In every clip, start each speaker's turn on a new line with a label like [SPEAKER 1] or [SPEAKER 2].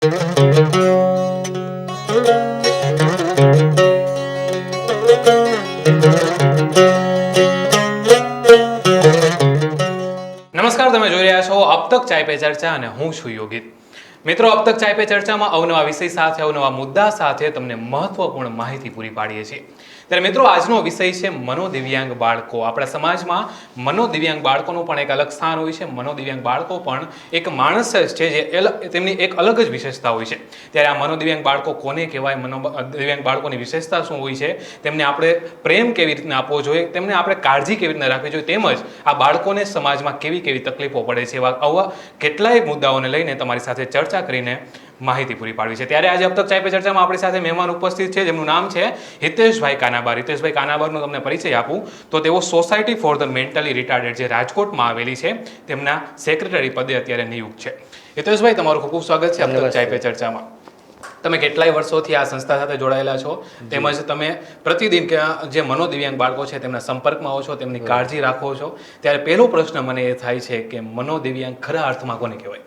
[SPEAKER 1] નમસ્કાર, તમે જોઈ રહ્યા છો અબ તક ચાય પે ચર્ચા અને હું છું યોગિત. મિત્રો, અબ તક ચાય પે ચર્ચામાં અવનવા વિષય સાથે અવનવા મુદ્દા સાથે તમને મહત્વપૂર્ણ માહિતી પૂરી પાડીએ છીએ. ત્યારે મિત્રો, આજનો વિષય છે મનોદિવ્યાંગ બાળકો. આપણા સમાજમાં મનોદિવ્યાંગ બાળકોનું પણ એક અલગ સ્થાન હોય છે. મનોદિવ્યાંગ બાળકો પણ એક માણસ જ છે જે તેમની એક અલગ જ વિશેષતા હોય છે. ત્યારે આ મનોદિવ્યાંગ બાળકો કોને કહેવાય, મનોદિવ્યાંગ બાળકોની વિશેષતા શું હોય છે, તેમને આપણે પ્રેમ કેવી રીતના આપવો જોઈએ, તેમને આપણે કાળજી કેવી રીતના રાખવી જોઈએ, તેમજ આ બાળકોને સમાજમાં કેવી કેવી તકલીફો પડે છે, આવા કેટલાય મુદ્દાઓને લઈને તમારી સાથે ચર્ચા કરીને માહિતી પૂરી પાડવી છે. ત્યારે આજે અબ તક ચાય પે ચર્ચામાં આપણી સાથે મહેમાન ઉપસ્થિત છે, જેમનું નામ છે હિતેશભાઈ કાનાબાર. હિતેશભાઈ કાનાબારનો તમને પરિચય આપું તો તેઓ society for the mentally retarded જે રાજકોટમાં આવેલી છે તેમના સેક્રેટરી પદે અત્યારે નિયુક્ત છે. હિતેશભાઈ, તમારું ખૂબ ખૂબ સ્વાગત છે અબ તક ચાય પે ચર્ચામાં. તમે કેટલાય વર્ષોથી આ સંસ્થા સાથે જોડાયેલા છો, તેમજ તમે પ્રતિદિન જે મનોદિવ્યાંગ બાળકો છે તેમના સંપર્કમાં આવો છો, તેમની કાળજી રાખો છો. ત્યારે પહેલો પ્રશ્ન મને એ થાય છે કે મનોદિવ્યાંગ ખરા અર્થમાં કોને કહેવાય?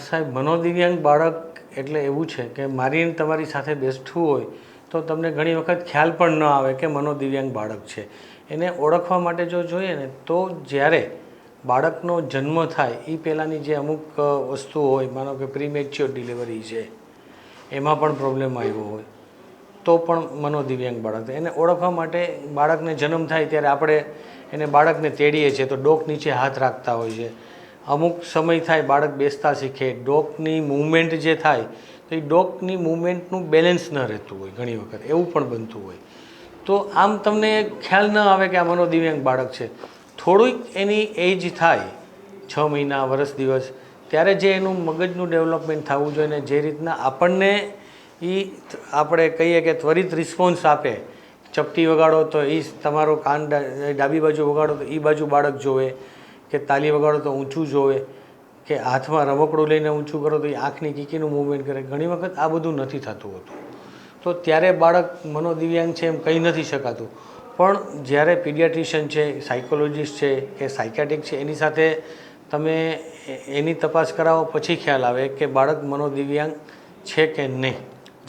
[SPEAKER 2] સાહેબ, મનોદિવ્યાંગ બાળક એટલે એવું છે કે મારી તમારી સાથે બેસતું હોય તો તમને ઘણી વખત ખ્યાલ પણ ન આવે કે મનોદિવ્યાંગ બાળક છે. એને ઓળખવા માટે જો જોઈએ ને તો જ્યારે બાળકનો જન્મ થાય એ પહેલાંની જે અમુક વસ્તુઓ હોય, માનો કે પ્રીમેચ્યોર ડિલિવરી છે, એમાં પણ પ્રોબ્લેમ આવ્યો હોય તો પણ મનોદિવ્યાંગ બાળક. એને ઓળખવા માટે બાળકને જન્મ થાય ત્યારે આપણે એને બાળકને તેડીએ છીએ તો ડોક નીચે હાથ રાખતા હોય છે. અમુક સમય થાય બાળક બેસતા શીખે, ડોકની મૂવમેન્ટ જે થાય તો એ ડોકની મૂવમેન્ટનું બેલેન્સ ન રહેતું હોય, ઘણી વખત એવું પણ બનતું હોય. તો આમ તમને ખ્યાલ ન આવે કે આ મનોદિવ્યાંગ બાળક છે. થોડુંક એની એજ થાય, 6 મહિના, વર્ષ, દિવસ, ત્યારે જે એનું મગજનું ડેવલપમેન્ટ થવું જોઈએ ને જે રીતના આપણને એ આપણે કહીએ કે ત્વરિત રિસ્પોન્સ આપે, ચપટી વગાડો તો એ તમારો કાન ડાબી બાજુ વગાડો તો એ બાજુ બાળક જોવે, કે તાલી વગાડો તો ઊંચું જોવે, કે હાથમાં રમકડું લઈને ઊંચું કરો તો એ આંખની કીકીનું મૂવમેન્ટ કરે. ઘણી વખત આ બધું નથી થતું હોતું. તો ત્યારે બાળક મનોદિવ્યાંગ છે એમ કહી નથી શકાતું. પણ જ્યારે પીડિયાટ્રિશિયન છે, સાયકોલોજીસ્ટ છે કે સાયકેટ્રિક છે, એની સાથે તમે એની તપાસ કરાવો પછી ખ્યાલ આવે કે બાળક મનોદિવ્યાંગ છે કે નહીં.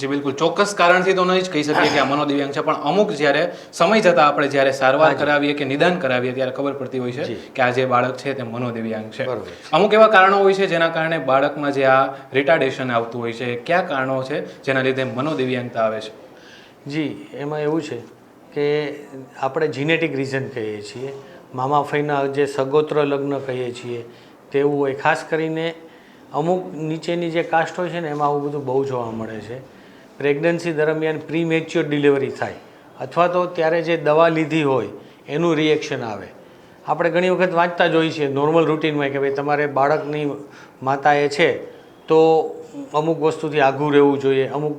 [SPEAKER 1] જી બિલકુલ, ચોક્કસ કારણથી તો નહીં જ કહી શકીએ કે આ મનોદિવ્યાંગ છે, પણ અમુક જ્યારે સમય જતાં આપણે જ્યારે સારવાર કરાવીએ કે નિદાન કરાવીએ ત્યારે ખબર પડતી હોય છે કે આ જે બાળક છે તે મનોદિવ્યાંગ છે. અમુક એવા કારણો હોય છે જેના કારણે બાળકમાં જે આ રિટાર્ડેશન આવતું હોય છે. કયા કારણો છે જેના લીધે મનોદિવ્યાંગતા આવે છે?
[SPEAKER 2] જી, એમાં એવું છે કે આપણે જીનેટિક રીઝન કહીએ છીએ, મામા ફઈના જે સગોત્ર લગ્ન કહીએ છીએ તેવું હોય. ખાસ કરીને અમુક નીચેની જે કાસ્ટ હોય છે ને એમાં આવું બધું બહુ જોવા મળે છે. પ્રેગ્નન્સી દરમિયાન પ્રીમેચ્યોર ડિલિવરી થાય અથવા તો ત્યારે જે દવા લીધી હોય એનું રિએક્શન આવે. આપણે ઘણી વખત વાંચતા જોઈએ છીએ નોર્મલ રૂટીનમાં કે ભાઈ તમારે બાળકની માતાએ છે તો અમુક વસ્તુથી આઘું રહેવું જોઈએ, અમુક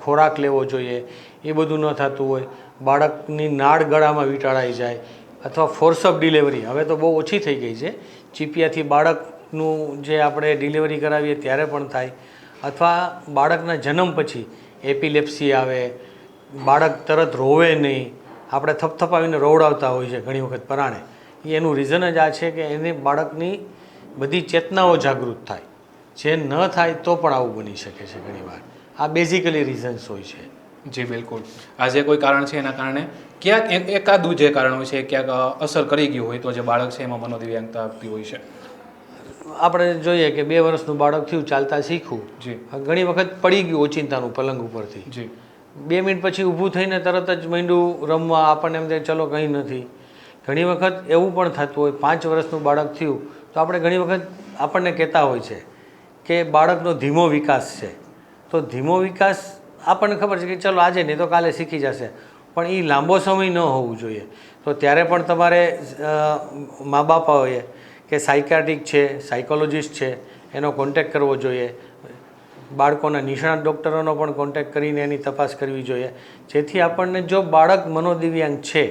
[SPEAKER 2] ખોરાક લેવો જોઈએ, એ બધું ન થતું હોય. બાળકની નાળ ગળામાં વીંટાળાઈ જાય અથવા ફોર્સ ઓફ ડિલિવરી હવે તો બહુ ઓછી થઈ ગઈ છે. ચીપિયાથી બાળકનું જે આપણે ડિલિવરી કરાવીએ ત્યારે પણ થાય, અથવા બાળકના જન્મ પછી એપિલેપ્સી આવે, બાળક તરત રોવે નહીં, આપણે થપથપાવીને રોવડાવતા હોય છે ઘણી વખત પરાણે. એનું રીઝન જ આ છે કે એને બાળકની બધી ચેતનાઓ જાગૃત થાય. જે ન થાય તો પણ આવું બની શકે છે ઘણીવાર. આ બેઝિકલી રીઝન્સ હોય છે.
[SPEAKER 1] જી બિલકુલ, આ જે કોઈ કારણ છે એના કારણે ક્યાંક એકાદું જે કારણ હોય છે ક્યાંક અસર કરી ગયું હોય તો જે બાળક છે એમાં મનોદિવ્યાંગતા આવતી હોય છે.
[SPEAKER 2] આપણે જોઈએ કે 2 વર્ષનું બાળક થયું, ચાલતા શીખવું,
[SPEAKER 1] જી,
[SPEAKER 2] ઘણી વખત પડી ગયું ઓચિંતાનું પલંગ ઉપરથી,
[SPEAKER 1] જી,
[SPEAKER 2] 2 મિનિટ પછી ઊભું થઈને તરત જ માંડ્યું રમવા, આપણને એમ થાય ચલો કંઈ નથી. ઘણી વખત એવું પણ થતું હોય 5 વર્ષનું બાળક થયું તો આપણે ઘણી વખત આપણને કહેતા હોય છે કે બાળકનો ધીમો વિકાસ છે. તો ધીમો વિકાસ આપણને ખબર છે કે ચલો આજે નહીં તો કાલે શીખી જશે, પણ એ લાંબો સમય ન હોવું જોઈએ. તો ત્યારે પણ તમારે મા બાપાઓએ કે સાયકાટ્રિક છે, સાયકોલોજીસ્ટ છે, એનો કોન્ટેક્ટ કરવો જોઈએ. બાળકોના નિષ્ણાત ડૉક્ટરોનો પણ કોન્ટેક્ટ કરીને એની તપાસ કરવી જોઈએ, જેથી આપણને જો બાળક મનોદિવ્યાંગ છે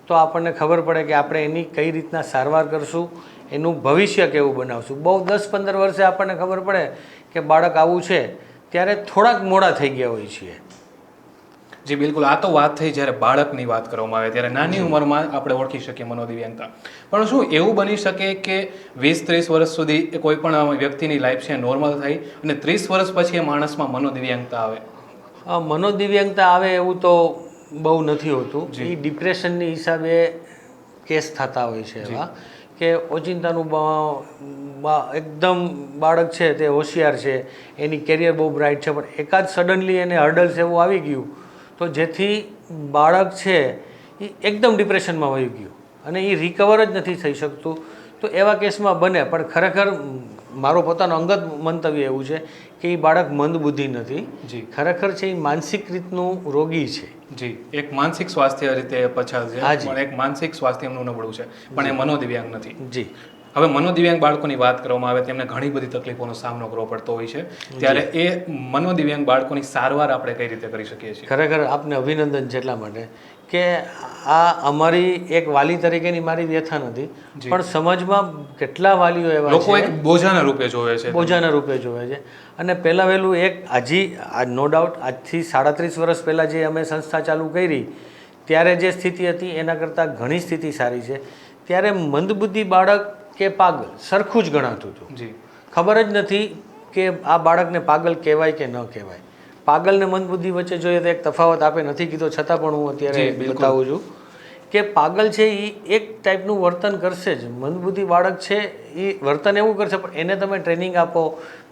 [SPEAKER 2] તો આપણને ખબર પડે કે આપણે એની કઈ રીતના સારવાર કરશું, એનું ભવિષ્ય કેવું બનાવશું. બહુ 10-15 વર્ષે આપણને ખબર પડે કે બાળક આવું છે ત્યારે થોડાક મોડા થઈ ગયા હોય છીએ.
[SPEAKER 1] જી બિલકુલ, આ તો વાત થઈ જ્યારે બાળકની વાત કરવામાં આવે ત્યારે નાની ઉંમરમાં આપણે ઓળખી શકીએ મનોદિવ્યાંગતા. પણ શું એવું બની શકે કે 20-30 વર્ષ સુધી એ કોઈ પણ વ્યક્તિની લાઈફ છે નોર્મલ થઈ અને 30 વર્ષ પછી એ માણસમાં મનોદિવ્યાંગતા આવે?
[SPEAKER 2] મનોદિવ્યાંગતા આવે એવું તો બહુ નથી હોતું. એ ડિપ્રેશનની હિસાબે કેસ થતા હોય છે એવા કે ઓચિંતાનું એકદમ બાળક છે તે હોશિયાર છે, એની કેરિયર બહુ બ્રાઇટ છે, પણ એકાદ સડનલી એને હર્ડલ્સ એવું આવી ગયું તો જેથી બાળક છે એ એકદમ ડિપ્રેશનમાં વહી ગયું અને એ રિકવર જ નથી થઈ શકતું. તો એવા કેસમાં બને, પણ ખરેખર મારો પોતાનો અંગત મંતવ્ય એવું છે કે એ બાળક મંદબુદ્ધિ નથી, ખરેખર છે એ માનસિક રીતનું રોગી છે.
[SPEAKER 1] જી, એક માનસિક સ્વાસ્થ્ય રીતે પછાત છે, પણ એક માનસિક સ્વાસ્થ્ય એમનું નબળું છે, પણ એ મનોદિવ્યાંગ નથી.
[SPEAKER 2] જી.
[SPEAKER 1] હવે મનોદિવ્યાંગ બાળકોની વાત કરવામાં આવે તેમને ઘણી બધી તકલીફોનો સામનો કરવો પડતો હોય છે, ત્યારે એ મનોદિવ્યાંગ બાળકોની સારવાર આપણે કઈ રીતે કરી શકીએ છીએ?
[SPEAKER 2] ખરેખર આપને અભિનંદન છે એટલા માટે કે આ અમારી એક વાલી તરીકેની મારી વ્યથા નથી, પણ સમાજમાં કેટલા વાલીઓ એવા
[SPEAKER 1] લોકો એક બોજાના રૂપે જોવે છે,
[SPEAKER 2] બોજાના રૂપે જોવે છે. અને પહેલાં વહેલું એક નો ડાઉટ આજથી 37 વર્ષ પહેલાં જે અમે સંસ્થા ચાલુ કરી ત્યારે જે સ્થિતિ હતી એના કરતાં ઘણી સ્થિતિ સારી છે. ત્યારે મંદબુદ્ધિ બાળક કે પાગલ સરખું જ ગણાતું હતું.
[SPEAKER 1] જી.
[SPEAKER 2] ખબર જ નથી કે આ બાળકને પાગલ કહેવાય કે ન કહેવાય. પાગલ ને મંદબુદ્ધિ વચ્ચે જોઈએ તો એક તફાવત આપે નથી કીધો, છતાં પણ હું અત્યારે બતાવું છું કે પાગલ છે એ એક ટાઈપનું વર્તન કરશે જ. મંદબુદ્ધિ બાળક છે એ વર્તન એવું કરશે, પણ એને તમે ટ્રેનિંગ આપો,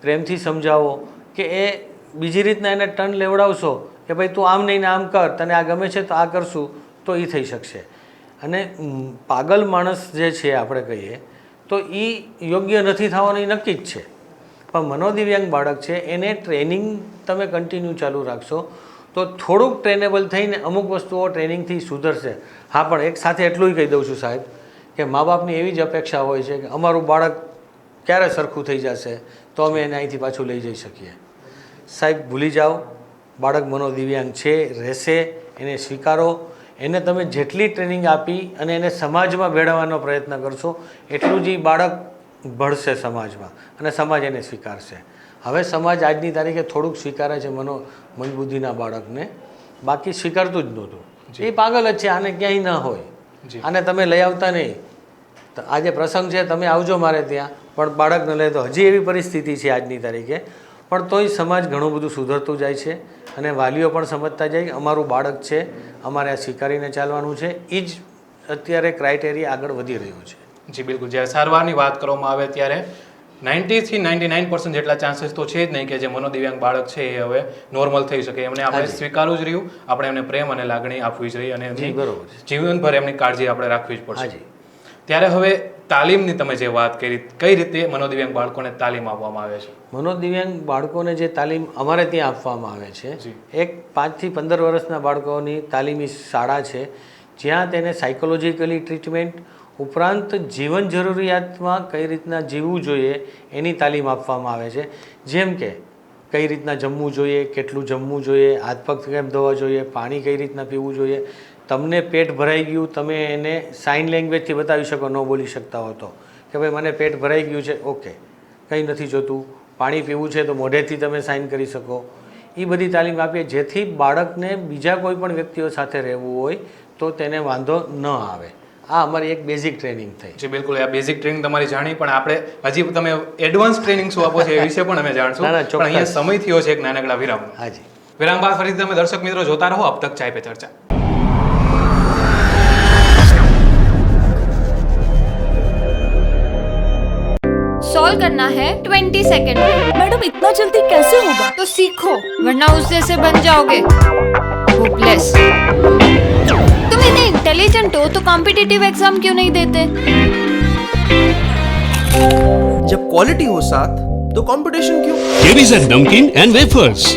[SPEAKER 2] પ્રેમથી સમજાવો કે એ બીજી રીતના એને ટર્ન લેવડાવશો કે ભાઈ તું આમ નહીં ને આમ કર, તને આ ગમે છે તો આ કરશું, તો એ થઈ શકશે. અને પાગલ માણસ જે છે આપણે કહીએ તો એ યોગ્ય નથી થવાનું એ નક્કી જ છે. પણ મનોદિવ્યાંગ બાળક છે એને ટ્રેનિંગ તમે કન્ટિન્યુ ચાલુ રાખશો તો થોડુંક ટ્રેનેબલ થઈને અમુક વસ્તુઓ ટ્રેનિંગથી સુધરશે. હા, પણ એક સાથે એટલું કહી દઉં છું સાહેબ કે મા બાપની એવી જ અપેક્ષા હોય છે કે અમારું બાળક ક્યારે સરખું થઈ જશે તો અમે એને અહીંથી પાછું લઈ જઈ શકીએ. સાહેબ ભૂલી જાઓ, બાળક મનોદિવ્યાંગ છે, રહેશે, એને સ્વીકારો. એને તમે જેટલી ટ્રેનિંગ આપી અને એને સમાજમાં ભેળવવાનો પ્રયત્ન કરશો એટલું જ એ બાળક ભળશે સમાજમાં અને સમાજ એને સ્વીકારશે. હવે સમાજ આજની તારીખે થોડુંક સ્વીકારે છે મનબુદ્ધિના બાળકને, બાકી સ્વીકારતું જ નહોતું. એ પાગલ જ છે, આને ક્યાંય ન હોય, આને તમે લઈ આવતા નહીં. આજે પ્રસંગ છે તમે આવજો મારે ત્યાં, પણ બાળકને લઈ તો હજી એવી પરિસ્થિતિ છે આજની તારીખે. પણ તોય સમાજ ઘણું બધું સુધરતું જાય છે અને વાલીઓ પણ સમજતા જાય કે અમારું બાળક છે, અમારે આ સ્વીકારીને ચાલવાનું છે. એ જ અત્યારે ક્રાઇટેરિયા આગળ વધી રહ્યો છે.
[SPEAKER 1] જી બિલકુલ, જ્યારે સારવારની વાત કરવામાં આવે ત્યારે 90 થી 99% જેટલા ચાન્સીસ તો છે જ નહીં કે જે મનોદિવ્યાંગ બાળક છે એ હવે નોર્મલ થઈ શકે. એમને આપણે સ્વીકારવું જ રહ્યું, આપણે એમને પ્રેમ અને લાગણી આપવી જ રહી અને જીવનભર એમની કાળજી આપણે રાખવી જ પડશે. ત્યારે હવે તાલીમની તમે જે વાત કરી, કઈ રીતે મનોદિવ્યાંગ બાળકોને તાલીમ આપવામાં આવે છે?
[SPEAKER 2] મનોદિવ્યાંગ બાળકોને જે તાલીમ અમારે ત્યાં આપવામાં આવે છે, એક 5 થી 15 વર્ષના બાળકોની તાલીમી શાળા છે જ્યાં તેને સાયકોલોજીકલી ટ્રીટમેન્ટ ઉપરાંત જીવન જરૂરિયાતમાં કઈ રીતના જીવવું જોઈએ એની તાલીમ આપવામાં આવે છે. જેમ કે કઈ રીતના જમવું જોઈએ, કેટલું જમવું જોઈએ, હાથ પગ કેમ ધોવા જોઈએ, પાણી કઈ રીતના પીવું જોઈએ. તમને પેટ ભરાઈ ગયું, તમે એને સાઇન લેંગ્વેજથી બતાવી શકો, ન બોલી શકતા હો તો કે ભાઈ મને પેટ ભરાઈ ગયું છે, ઓકે, કંઈ નથી જોતું. પાણી પીવું છે તો મોઢેથી તમે સાઇન કરી શકો. એ બધી તાલીમ આપીએ જેથી બાળકને બીજા કોઈ પણ વ્યક્તિઓ સાથે રહેવું હોય તો તેને વાંધો ન આવે. આ અમારી એક બેઝિક ટ્રેનિંગ થઈ.
[SPEAKER 1] જી બિલકુલ, આ બેઝિક ટ્રેનિંગ તમારી જાણી, પણ આપણે હજી તમે એડવાન્સ ટ્રેનિંગ શું આપો છો એ વિશે પણ અમે જાણશું. પણ અહીંયા સમય થયો છે એક નાનકડા વિરામ.
[SPEAKER 2] હાજી,
[SPEAKER 1] વિરામ બાદ ફરીથી તમે દર્શક મિત્રો જોતા રહો અબ તક ચાય પે ચર્ચા.
[SPEAKER 3] सॉल्व करना है 20 सेकंड में।
[SPEAKER 4] मैडम इतना जल्दी कैसे होगा?
[SPEAKER 3] तो सीखो, वरना उस जैसे बन जाओगे होपलेस। तुम इतने इंटेलिजेंट हो तो कॉम्पिटिटिव एग्जाम क्यों नहीं देते?
[SPEAKER 5] जब क्वालिटी हो साथ तो कंपटीशन क्यों?
[SPEAKER 6] Here is a Dunkin' and Wafers.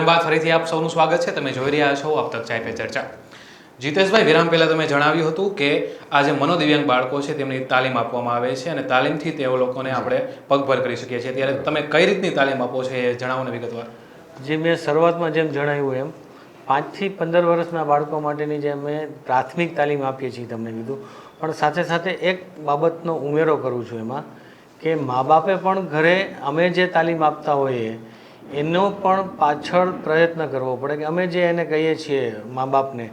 [SPEAKER 1] વિરામ બાદ ફરીથી આપ સૌનું સ્વાગત છે. તમે જોઈ રહ્યા છો અબ તક ચાય પે ચર્ચા. જીતેશભાઈ, વિરામ પહેલા તમે જણાવ્યું હતું કે આ જે મનોદિવ્યાંગ બાળકો છે તેમની તાલીમ આપવામાં આવે છે અને તાલીમથી તેઓ લોકોને આપણે પગભર કરી શકીએ છીએ. ત્યારે તમે કઈ રીતની તાલીમ આપો છો એ જણાવો ને વિગતવાર.
[SPEAKER 2] જે મેં શરૂઆતમાં જેમ જણાવ્યું એમ 5 થી 15 વર્ષના બાળકો માટેની જે અમે પ્રાથમિક તાલીમ આપીએ છીએ તમને કીધું, પણ સાથે સાથે એક બાબતનો ઉમેરો કરું છું એમાં કે મા બાપે પણ ઘરે અમે જે તાલીમ આપતા હોઈએ એનો પણ પાછળ પ્રયત્ન કરવો પડે કે અમે જે એને કહીએ છીએ મા બાપને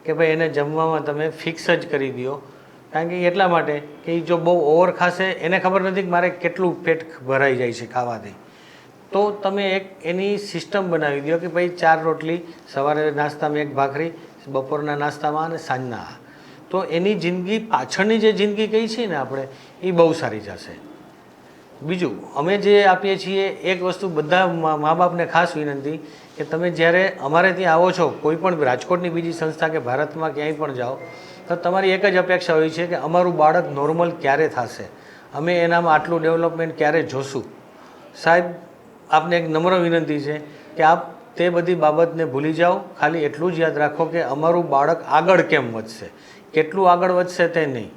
[SPEAKER 2] કે ભાઈ એને જમવામાં તમે ફિક્સ જ કરી દો. કારણ કે એટલા માટે કે એ જો બહુ ઓવર ખાશે, એને ખબર નથી કે મારે કેટલું પેટ ભરાઈ જાય છે ખાવાથી, તો તમે એક એની સિસ્ટમ બનાવી દો કે ભાઈ 4 રોટલી સવારે નાસ્તામાં, 1 ભાખરી બપોરના નાસ્તામાં અને સાંજના. તો એની જિંદગી પાછળની જે જિંદગી કહી છે ને આપણે, એ બહુ સારી જશે. બીજું અમે જે આપીએ છીએ એક વસ્તુ બધા મા બાપને ખાસ વિનંતી કે તમે જ્યારે અમારે ત્યાં આવો છો, કોઈ પણ રાજકોટની બીજી સંસ્થા કે ભારતમાં ક્યાંય પણ જાઓ, તો તમારી એક જ અપેક્ષા હોય છે કે અમારું બાળક નોર્મલ ક્યારે થશે, અમે એનામાં આટલું ડેવલપમેન્ટ ક્યારે જોશું. સાહેબ, આપને એક નમ્ર વિનંતી છે કે આપ તે બધી બાબતને ભૂલી જાઓ. ખાલી એટલું જ યાદ રાખો કે અમારું બાળક આગળ કેમ વધશે, કેટલું આગળ વધશે તે નહીં.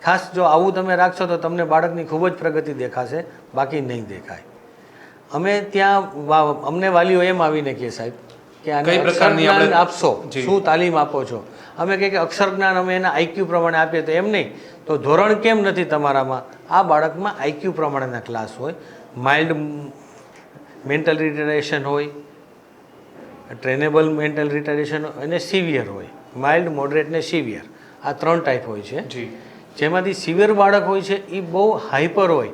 [SPEAKER 2] ખાસ જો આવું તમે રાખશો તો તમને બાળકની ખૂબ જ પ્રગતિ દેખાશે, બાકી નહીં દેખાય. અમે ત્યાં અમને વાલીઓ એમ આવીને કહે સાહેબ કે આને અક્ષર જ્ઞાન આપશો, શું તાલીમ આપો છો? અમે કહીએ કે અક્ષર જ્ઞાન અમે એના આઈક્યુ પ્રમાણે આપીએ. તો એમ નહીં, તો ધોરણ કેમ નથી તમારામાં? આ બાળકમાં આઈક્યુ પ્રમાણેના ક્લાસ હોય. માઇલ્ડ મેન્ટલ રિટાર્ડેશન હોય, ટ્રેનેબલ મેન્ટલ રિટાર્ડેશન અને સિવિયર હોય. માઇલ્ડ, મોડરેટ ને સિવિયર, આ 3 ટાઈપ હોય છે. જેમાંથી સિવિયર બાળક હોય છે એ બહુ હાઈપર હોય,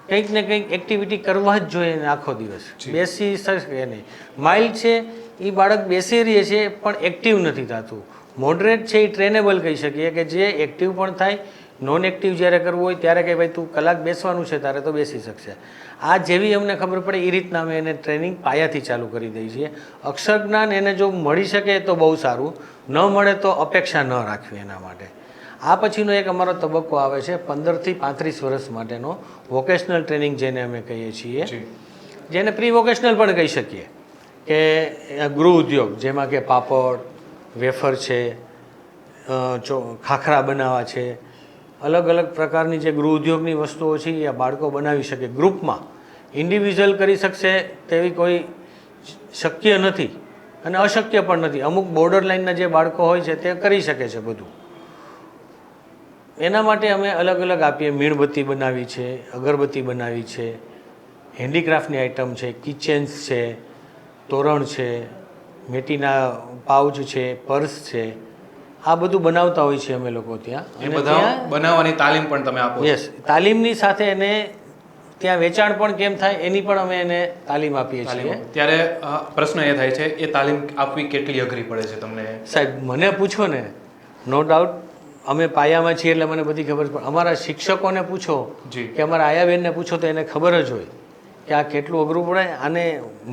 [SPEAKER 2] કંઈક ને કંઈક એક્ટિવિટી કરવા જ જોઈએ એને આખો દિવસ, બેસી શકે નહીં. માઇલ્ડ છે એ બાળક બેસી રહે છે પણ એક્ટિવ નથી થતું. મોડરેટ છે એ ટ્રેનેબલ કહી શકીએ કે જે એક્ટિવ પણ થાય, નોન એક્ટિવ જ્યારે કરવું હોય ત્યારે કે ભાઈ તું કલાક બેસવાનું છે તારે તો બેસી શકશે. આ જેવી અમને ખબર પડે એ રીતના અમે એને ટ્રેનિંગ પાયાથી ચાલુ કરી દઈએ છીએ. અક્ષર જ્ઞાન એને જો મળી શકે તો બહુ સારું, ન મળે તો અપેક્ષા ન રાખવી એના માટે. આ પછીનો એક અમારો તબક્કો આવે છે 15 થી 35 વર્ષ માટેનો વોકેશનલ ટ્રેનિંગ, જેને અમે કહીએ છીએ, જેને પ્રી વોકેશનલ પણ કહી શકીએ. કે ગૃહ ઉદ્યોગ, જેમાં કે પાપડ, વેફર છે, ખાખરા બનાવવા છે, અલગ અલગ પ્રકારની જે ગૃહ ઉદ્યોગની વસ્તુઓ છે એ બાળકો બનાવી શકે. ગ્રુપમાં ઇન્ડિવિજ્યુઅલ કરી શકશે તેવી કોઈ શક્ય નથી અને અશક્ય પણ નથી. અમુક બોર્ડર લાઇનના જે બાળકો હોય છે તે કરી શકે છે બધું. એના માટે અમે અલગ અલગ આપીએ. મીણબત્તી બનાવી છે, અગરબત્તી બનાવી છે, હેન્ડીક્રાફ્ટની આઇટમ છે, કિચન્સ છે, તોરણ છે, મેટીના પાઉચ છે, પર્સ છે, આ બધું બનાવતા હોય છે અમે લોકો ત્યાં.
[SPEAKER 1] એ બધા બનાવવાની તાલીમ પણ તમે આપો?
[SPEAKER 2] યસ, તાલીમની સાથે એને ત્યાં વેચાણ પણ કેમ થાય એની પણ અમે એને તાલીમ આપીએ છીએ.
[SPEAKER 1] ત્યારે પ્રશ્ન એ થાય છે, એ તાલીમ આપવી કેટલી અઘરી પડે છે તમને?
[SPEAKER 2] સાહેબ, મને પૂછો ને, નો ડાઉટ અમે પાયામાં છીએ એટલે મને બધી ખબર પડે. અમારા શિક્ષકોને પૂછો કે અમારા આયાબેનને પૂછો તો એને ખબર જ હોય કે આ કેટલું અઘરું પડે. અને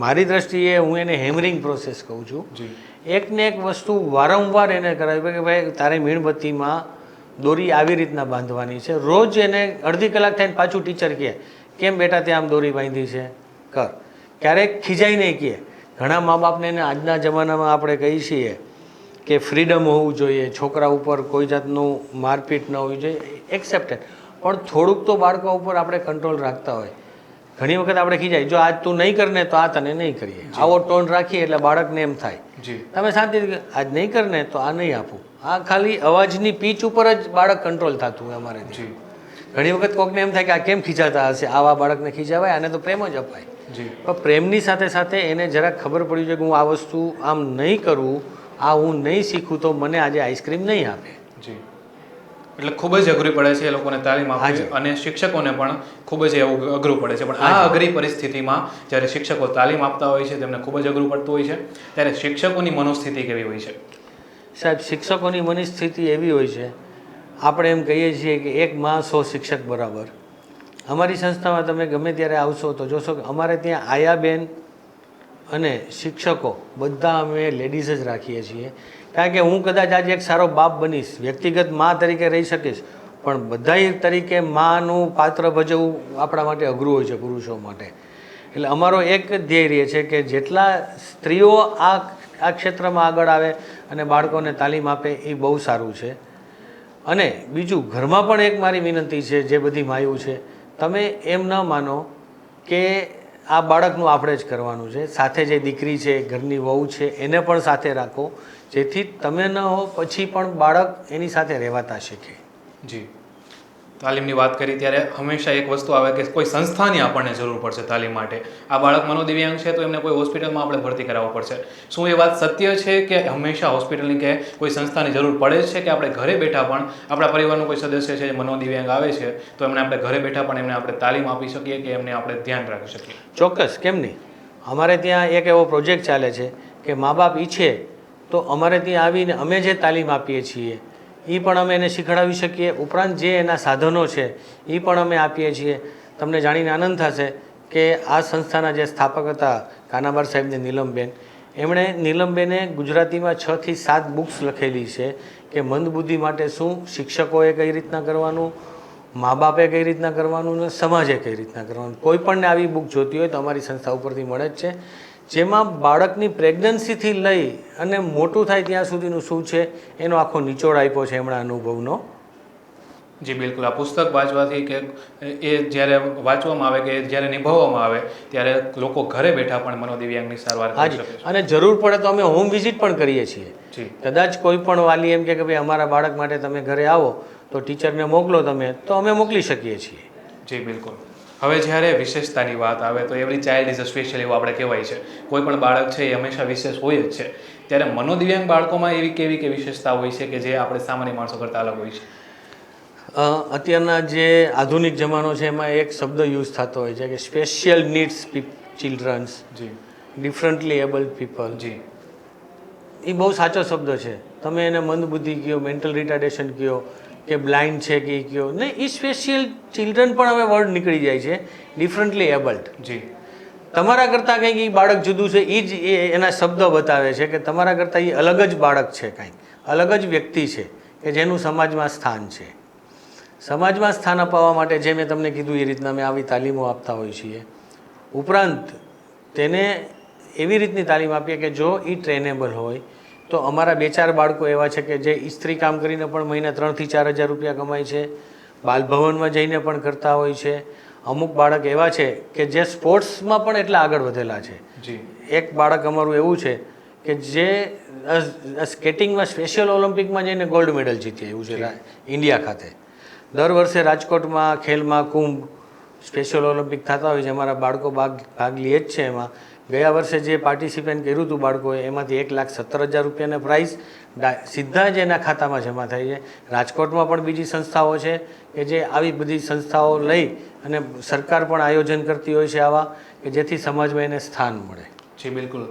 [SPEAKER 2] મારી દ્રષ્ટિએ હું એને હેમરિંગ પ્રોસેસ કહું છું. એકને એક વસ્તુ વારંવાર એને કરાવી કે ભાઈ તારે મીણબત્તીમાં દોરી આવી રીતના બાંધવાની છે. રોજ એને અડધી કલાક થઈને પાછું ટીચર કહે કેમ બેટા ત્યાં આમ દોરી બાંધી છે, કર. ક્યારેક ખીજાઈ નહીં કહે. ઘણા મા બાપને એને આજના જમાનામાં આપણે કહીએ છીએ કે ફ્રીડમ હોવું જોઈએ, છોકરા ઉપર કોઈ જાતનું મારપીટ ન હોવી જોઈએ, એક્સેપ્ટેડ. પણ થોડુંક તો બાળકો ઉપર આપણે કંટ્રોલ રાખતા હોય. ઘણી વખત આપણે ખીજાય, જો આજ તું નહીં કરને તો આ તને નહીં કરીએ, આવો ટોન રાખીએ એટલે બાળકને એમ થાય તમે શાંતિથી આજ નહીં કરને તો આ નહીં આપું. આ ખાલી અવાજની પીચ ઉપર જ બાળક કંટ્રોલ થતું હોય અમારે. ઘણી વખત કોઈકને એમ થાય કે આ કેમ ખીજાતા હશે, આવા બાળકને ખીજાવાય, આને તો પ્રેમ જ અપાય. પણ પ્રેમની સાથે સાથે એને જરાક ખબર પડી છે કે હું આ વસ્તુ આમ નહીં કરું, આ હું નહીં શીખું તો મને આજે આઈસ્ક્રીમ નહીં આપે.
[SPEAKER 1] એટલે ખૂબ જ અઘરી પડે છે એ લોકોને તાલીમ આપવી, અને શિક્ષકોને પણ ખૂબ જ એવું અઘરું પડે છે. પણ આ અઘરી પરિસ્થિતિમાં જ્યારે શિક્ષકો તાલીમ આપતા હોય છે તેમને ખૂબ જ અઘરું પડતું હોય છે. ત્યારે શિક્ષકોની મનોસ્થિતિ કેવી હોય છે?
[SPEAKER 2] સાહેબ, શિક્ષકોની મનોસ્થિતિ એવી હોય છે, આપણે એમ કહીએ છીએ કે 1 માં 100 શિક્ષક બરાબર. અમારી સંસ્થામાં તમે ગમે ત્યારે આવશો તો જોશો કે અમારે ત્યાં આયાબેન અને શિક્ષકો બધા અમે લેડીઝ જ રાખીએ છીએ. કારણ કે હું કદાચ આજે એક સારો બાપ બનીશ, વ્યક્તિગત મા તરીકે રહી શકીશ, પણ બધા તરીકે માનું પાત્ર ભજવવું આપણા માટે અઘરું હોય છે પુરુષો માટે. એટલે અમારો એક જ ધ્યેય રહે છે કે જેટલા સ્ત્રીઓ આ ક્ષેત્રમાં આગળ આવે અને બાળકોને તાલીમ આપે એ બહુ સારું છે. અને બીજું ઘરમાં પણ એક મારી વિનંતી છે જે બધી માયું છે, તમે એમ ન માનો કે આ બાળકનું આપણે જ કરવાનું છે. સાથે જે દીકરી છે, ઘરની વહુ છે, એને પણ સાથે રાખો, જેથી તમે ન હો પછી પણ બાળક એની સાથે રહેવાતા શીખે.
[SPEAKER 1] જી, તાલીમની વાત કરી ત્યારે હંમેશા એક વસ્તુ આવે કે કોઈ સંસ્થાની આપણને જરૂર પડશે તાલીમ માટે. આ બાળક મનોદિવ્યાંગ છે તો એમને કોઈ હોસ્પિટલમાં આપણે ભરતી કરાવવું પડશે. શું એ વાત સત્ય છે કે હંમેશા હોસ્પિટલની કે કોઈ સંસ્થાની જરૂર પડે છે કે આપણે ઘરે બેઠા પણ આપણા પરિવારનું કોઈ સદસ્ય છે જે મનોદિવ્યાંગ આવે છે તો એમને આપણે ઘરે બેઠા પણ એમને આપણે તાલીમ આપી શકીએ કે એમને આપણે ધ્યાન રાખી શકીએ?
[SPEAKER 2] ચોક્કસ, કેમ નહીં. અમારે ત્યાં એક એવો પ્રોજેક્ટ ચાલે છે કે મા બાપ ઈચ્છે તો અમારે ત્યાં આવીને અમે જે તાલીમ આપીએ છીએ એ પણ અમે એને શીખડાવી શકીએ. ઉપરાંત જે એના સાધનો છે એ પણ અમે આપીએ છીએ. તમને જાણીને આનંદ થશે કે આ સંસ્થાના જે સ્થાપક હતા કાનાબાર સાહેબને નીલમબેન, એમણે નીલમબેને ગુજરાતીમાં 6 થી 7 બુક્સ લખેલી છે કે મંદબુદ્ધિ માટે શું શિક્ષકોએ કઈ રીતના કરવાનું, મા બાપે કઈ રીતના કરવાનું ને સમાજે કઈ રીતના કરવાનું. કોઈ પણને આવી બુક જોતી હોય તો અમારી સંસ્થા ઉપરથી મળે જ છે, જેમાં બાળકની પ્રેગ્નન્સીથી લઈ અને મોટું થાય ત્યાં સુધીનું શું છે એનો આખો નિચોડ આપ્યો છે એમના અનુભવનો.
[SPEAKER 1] જી બિલકુલ. આ પુસ્તક વાંચવાથી કે એ જ્યારે વાંચવામાં આવે કે જ્યારે નિભાવવામાં આવે ત્યારે લોકો ઘરે બેઠા પણ મનોદિવ્યાંગની સારવાર કરી
[SPEAKER 2] હાજી,
[SPEAKER 1] શકે છે.
[SPEAKER 2] અને જરૂર પડે તો અમે હોમ વિઝિટ પણ કરીએ છીએ.
[SPEAKER 1] જી
[SPEAKER 2] કદાચ કોઈ પણ વાલી એમ કે ભાઈ અમારા બાળક માટે તમે ઘરે આવો તો ટીચરને મોકલો તમે, તો અમે મોકલી શકીએ છીએ.
[SPEAKER 1] જી બિલકુલ. હવે જ્યારે વિશેષતાની વાત આવે તો every child is a special એવું આપણે કહેવાય છે. કોઈ પણ બાળક છે એ હંમેશા વિશેષ હોય જ છે. ત્યારે મનોદિવ્યાંગ બાળકોમાં એવી કેવી કે વિશેષતા હોય છે કે જે આપણે સામાન્ય માણસો કરતાં અલગ હોય છે?
[SPEAKER 2] અત્યારના જે આધુનિક જમાનો છે એમાં એક શબ્દ યુઝ થતો હોય છે કે સ્પેશિયલ નીડ્સ ચિલ્ડ્રન્સ,
[SPEAKER 1] જી
[SPEAKER 2] ડિફરન્ટલી એબલ્ડ પીપલ.
[SPEAKER 1] જી
[SPEAKER 2] એ બહુ સાચો શબ્દ છે. તમે એને મંદબુદ્ધિ કહો, મેન્ટલ રિટાર્ડેશન કહો કે બ્લાઇન્ડ છે કે એ કહો, નહીં, એ સ્પેશિયલ ચિલ્ડ્રન પણ હવે વર્ડ નીકળી જાય છે, ડિફરન્ટલી એબલ્ડ.
[SPEAKER 1] જી
[SPEAKER 2] તમારા કરતાં કંઈક એ બાળક જુદું છે, એ જ એના શબ્દો બતાવે છે કે તમારા કરતાં એ અલગ જ બાળક છે, કાંઈક અલગ જ વ્યક્તિ છે કે જેનું સમાજમાં સ્થાન છે. સમાજમાં સ્થાન અપાવવા માટે જે મેં તમને કીધું એ રીતના અમે આવી તાલીમો આપતા હોઈએ છીએ. ઉપરાંત તેને એવી રીતની તાલીમ આપીએ કે જો એ ટ્રેનેબલ હોય તો અમારા 2-4 બાળકો એવા છે કે જે ઇસ્ત્રી કામ કરીને પણ મહિને 3,000 થી 4,000 રૂપિયા કમાય છે, બાલભવનમાં જઈને પણ કરતા હોય છે. અમુક બાળક એવા છે કે જે સ્પોર્ટ્સમાં પણ એટલા આગળ વધેલા છે.
[SPEAKER 1] જી
[SPEAKER 2] એક બાળક અમારું એવું છે કે જે સ્કેટિંગમાં સ્પેશિયલ ઓલિમ્પિકમાં જઈને ગોલ્ડ મેડલ જીતી આવ્યું છે ઇન્ડિયા ખાતે. દર વર્ષે રાજકોટમાં ખેલમાં કુંભ સ્પેશિયલ ઓલિમ્પિક થતા હોય છે, અમારા બાળકો ભાગ લે જ છે એમાં. ગયા વર્ષે જે પાર્ટિસિપેટ કર્યું હતું બાળકોએ એમાંથી 1,17,000 રૂપિયાના પ્રાઇઝ સીધા જ એના ખાતામાં જમા થાય છે. રાજકોટમાં પણ બીજી સંસ્થાઓ છે કે જે આવી બધી સંસ્થાઓ લઈ અને સરકાર પણ આયોજન કરતી હોય છે આવા, કે જેથી સમાજમાં એને સ્થાન મળે.
[SPEAKER 1] જી બિલકુલ.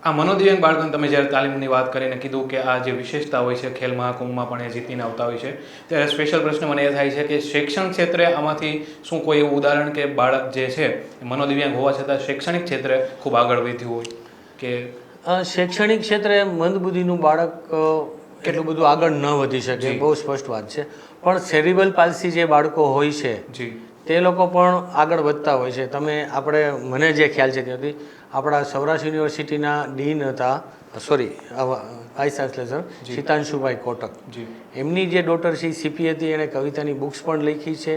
[SPEAKER 1] આ મનોદિવ્યાંગ બાળકોને તમે જ્યારે તાલીમની વાત કરીને કીધું કે આ જે વિશેષતા હોય છે ખેલ મહાકુંભમાં પણ એ જીતીને આવતા હોય છે, ત્યારે સ્પેશિયલ પ્રશ્ન મને એ થાય છે કે શૈક્ષણિક ક્ષેત્રે આમાંથી શું કોઈ એવું ઉદાહરણ કે બાળક જે છે એ મનોદિવ્યાંગ હોવા છતાં શૈક્ષણિક ક્ષેત્રે ખૂબ આગળ વધ્યું હોય કે?
[SPEAKER 2] શૈક્ષણિક ક્ષેત્રે મંદબુદ્ધિનું બાળક એટલું બધું આગળ ન વધી શકે, બહુ સ્પષ્ટ વાત છે. પણ સેરિબ્રલ પાલ્સી જે બાળકો હોય છે
[SPEAKER 1] જી
[SPEAKER 2] તે લોકો પણ આગળ વધતા હોય છે. આપણે મને જે ખ્યાલ છે ત્યાંથી આપણા સૌરાષ્ટ્ર યુનિવર્સિટીના ડીન હતા, વાઇસ ચાન્સેલર સીતાંશુભાઈ કોટક,
[SPEAKER 1] જી
[SPEAKER 2] એમની જે ડોટર છે સીપી હતી, એણે કવિતાની બુક્સ પણ લખી છે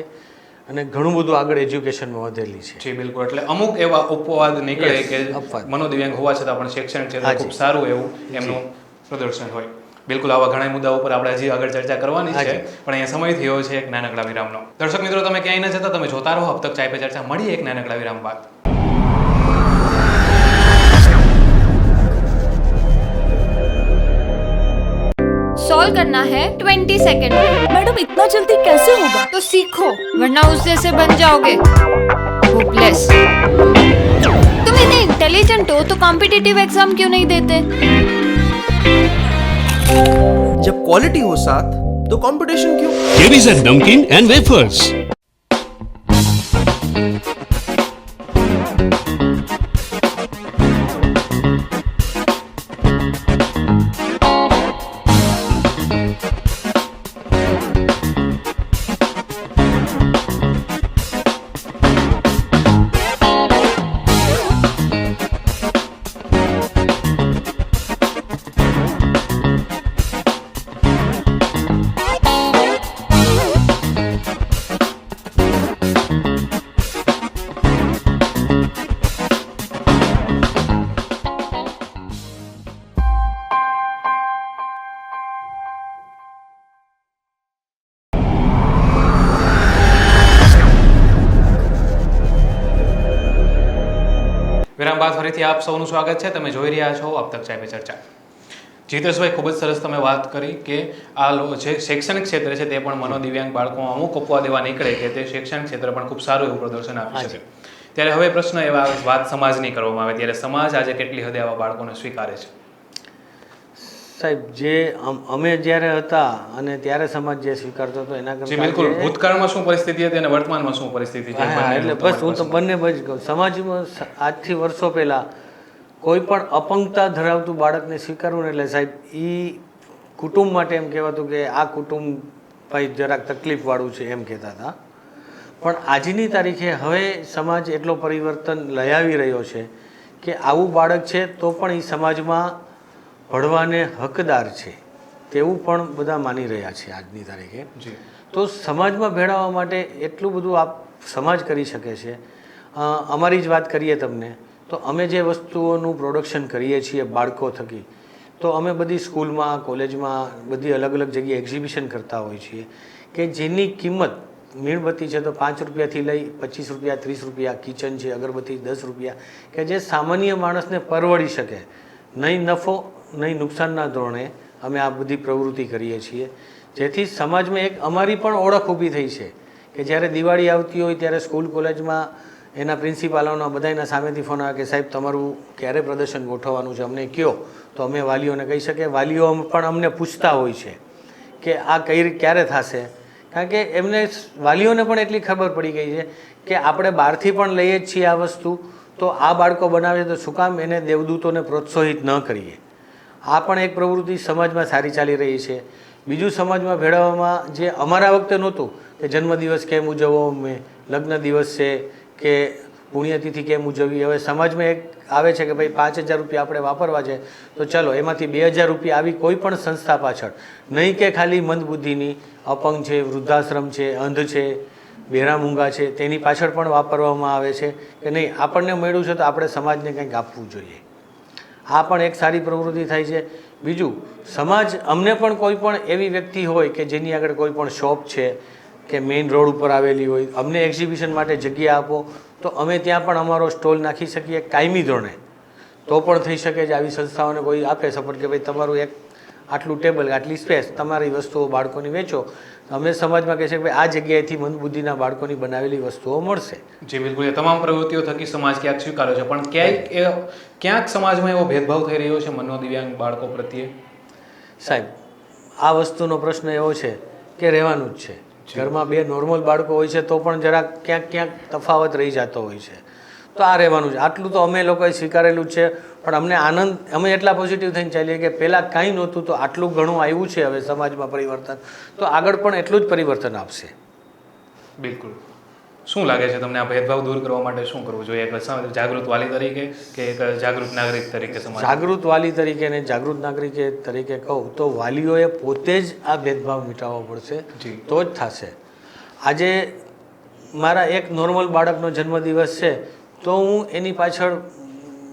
[SPEAKER 2] અને ઘણું બધું આગળ એજ્યુકેશનમાં વધેલી છે.
[SPEAKER 1] જી બિલકુલ. એટલે અમુક એવા ઉપવાદ નીકળે કે
[SPEAKER 2] અપવાદ.
[SPEAKER 1] મનોદિવ્યાંગ હોવા છતાં પણ શૈક્ષણિક ક્ષેત્રે ખૂબ સારું એવું એમનું પ્રદર્શન હોય. બિલકુલ. આવા ઘણા મુદ્દાઓ ઉપર આપણે હજી આગળ ચર્ચા કરવાની છે, પણ અહીંયા સમય થયો છે એક નાનકડા વિરામનો. દર્શક મિત્રો, તમે ક્યાંય ન જતા, તમે જોતા રહો અબ તક ચાય પે ચર્ચા. મળીએ એક નાનકડા વિરામ બાદ.
[SPEAKER 3] सॉल्व करना है 20 सेकंड में।
[SPEAKER 4] मैडम इतना जल्दी कैसे होगा?
[SPEAKER 3] तो सीखो, वरना उस जैसे बन जाओगे होपलेस। तुम इतने इंटेलिजेंट हो तो कॉम्पिटिटिव एग्जाम क्यों नहीं देते?
[SPEAKER 5] जब क्वालिटी हो साथ तो कंपटीशन क्यों?
[SPEAKER 6] Here is a Namkeen and Wafers.
[SPEAKER 1] ત્યારબાદ ફરીથી આપ સૌનું સ્વાગત છે. તમે જોઈ રહ્યા છો અબ તક ચાય પે ચર્ચા. જીતેશભાઈ, ખૂબ જ સરસ તમે વાત કરી કે જે શૈક્ષણિક ક્ષેત્ર છે તે પણ મનોદિવ્યાંગ બાળકો અમુક અપવા દેવા નીકળે કે તે શૈક્ષણિક ક્ષેત્ર પણ ખૂબ સારું એવું પ્રદર્શન આપી શકે. ત્યારે હવે પ્રશ્ન એવા આવે, વાત સમાજની કરવામાં આવે ત્યારે સમાજ આજે કેટલી હદે આવા બાળકોને સ્વીકારે છે?
[SPEAKER 2] સાહેબ, જે અમે જ્યારે હતા અને ત્યારે સમાજ જે સ્વીકારતો હતો એના
[SPEAKER 1] જી બિલકુલ. ભૂતકાળમાં શું પરિસ્થિતિ હતી અને વર્તમાનમાં શું પરિસ્થિતિ છે?
[SPEAKER 2] એટલે બસ હું તો બંને જ કહું. સમાજમાં આજથી વર્ષો પહેલાં કોઈ પણ અપંગતા ધરાવતું બાળકને સ્વીકારવું ને એટલે સાહેબ એ કુટુંબ માટે એમ કહેવાતું કે આ કુટુંબ ભાઈ જરાક તકલીફવાળું છે એમ કહેતા હતા. પણ આજની તારીખે હવે સમાજ એટલો પરિવર્તન લઈ આવી રહ્યો છે કે આવું બાળક છે તો પણ એ સમાજમાં ભળવાને હકદાર છે તેવું પણ બધા માની રહ્યા છે આજની તારીખે.
[SPEAKER 1] જી.
[SPEAKER 2] તો સમાજમાં ભેળવવા માટે એટલું બધું સમાજ કરી શકે છે. અમારી જ વાત કરીએ તમને તો અમે જે વસ્તુઓનું પ્રોડક્શન કરીએ છીએ બાળકો થકી, તો અમે બધી સ્કૂલમાં, કોલેજમાં, બધી અલગ અલગ જગ્યાએ એક્ઝિબિશન કરતા હોઈએ છીએ કે જેની કિંમત મીણબત્તી છે તો 5 રૂપિયાથી લઈ 25 રૂપિયા, 30 રૂપિયા, કિચન છે અગરબત્તી 10 રૂપિયા, કે જે સામાન્ય માણસને પરવડી શકે, નહીં નફો નહીં નુકસાનના ધોરણે અમે આ બધી પ્રવૃત્તિ કરીએ છીએ. જેથી સમાજમાં એક અમારી પણ ઓળખ ઊભી થઈ છે કે જ્યારે દિવાળી આવતી હોય ત્યારે સ્કૂલ કોલેજમાં એના પ્રિન્સિપાલોના બધાના સામેથી ફોન આવે કે સાહેબ તમારું ક્યારે પ્રદર્શન ગોઠવવાનું છે, અમને કહો તો અમે વાલીઓને કહી શકીએ. વાલીઓ પણ અમને પૂછતા હોય છે કે આ ક્યારે થશે, કારણ કે એમને વાલીઓને પણ એટલી ખબર પડી ગઈ છે કે આપણે બહારથી પણ લઈએ જ છીએ આ વસ્તુ, તો આ બાળકો બનાવે તો શું કામ એને દેવદૂતોને પ્રોત્સાહિત ન કરીએ. આ પણ એક પ્રવૃત્તિ સમાજમાં સારી ચાલી રહી છે. બીજું સમાજમાં ભેળવવામાં જે અમારા વખતે નહોતું કે જન્મદિવસ કેમ ઉજવવો, લગ્ન દિવસ છે કે પુણ્યતિથિ કેમ ઉજવવી, હવે સમાજમાં એક આવે છે કે ભાઈ 5,000 રૂપિયા આપણે વાપરવા છે તો ચલો એમાંથી 2,000 રૂપિયા આવી કોઈ પણ સંસ્થા પાછળ, નહીં કે ખાલી મંદબુદ્ધિની, અપંગ છે, વૃદ્ધાશ્રમ છે, અંધ છે, બેરા મૂંગા છે તેની પાછળ પણ વાપરવામાં આવે છે કે નહીં આપણને મળ્યું છે તો આપણે સમાજને કંઈક આપવું જોઈએ. આ પણ એક સારી પ્રવૃત્તિ થાય છે. બીજું, સમાજ અમને પણ કોઈ પણ એવી વ્યક્તિ હોય કે જેની આગળ કોઈ પણ શોપ છે કે મેઇન રોડ ઉપર આવેલી હોય, અમને એક્ઝિબિશન માટે જગ્યા આપો તો અમે ત્યાં પણ અમારો સ્ટોલ નાખી શકીએ કાયમી ધોરણે. તો પણ થઈ શકે છે. આવી સંસ્થાઓને કોઈ આપે સપોર્ટ કે ભાઈ તમારું એક આટલું ટેબલ, આટલી સ્પેસ, તમારી વસ્તુઓ બાળકોની વેચો. અમે સમાજમાં કહે છે કે ભાઈ આ જગ્યાએથી મંદબુદ્ધિના બાળકોની બનાવેલી વસ્તુઓ મળશે.
[SPEAKER 1] જી બિલકુલ. એ તમામ પ્રવૃત્તિઓ થકી સમાજ ક્યાંક સ્વીકાર્યો છે, પણ ક્યાંક સમાજમાં એવો ભેદભાવ થઈ રહ્યો છે મનોદિવ્યાંગ બાળકો પ્રત્યે?
[SPEAKER 2] સાહેબ, આ વસ્તુનો પ્રશ્ન એવો છે કે રહેવાનું જ છે. ઘરમાં 2 નોર્મલ બાળકો હોય છે તો પણ જરાક ક્યાંક તફાવત રહી જતો હોય છે, તો આ રહેવાનું છે. આટલું તો અમે લોકોએ સ્વીકારેલું જ છે. પણ અમને આનંદ, અમે એટલા પોઝિટિવ થઈને ચાલીએ કે પહેલાં કાંઈ નહોતું તો આટલું ઘણું આવ્યું છે હવે સમાજમાં પરિવર્તન, તો આગળ પણ એટલું જ પરિવર્તન આપશે.
[SPEAKER 1] બિલકુલ. શું લાગે છે તમને આ ભેદભાવ દૂર કરવા માટે શું કરવું જોઈએ? એક જાગૃત વાલી તરીકે કે એક જાગૃત નાગરિક તરીકે? સમાજ
[SPEAKER 2] જાગૃત વાલી તરીકે અને જાગૃત નાગરિક તરીકે કહું તો વાલીઓએ પોતે જ આ ભેદભાવ મિટાવવો પડશે, તો જ થશે. આજે મારા એક નોર્મલ બાળકનો જન્મદિવસ છે તો હું એની પાછળ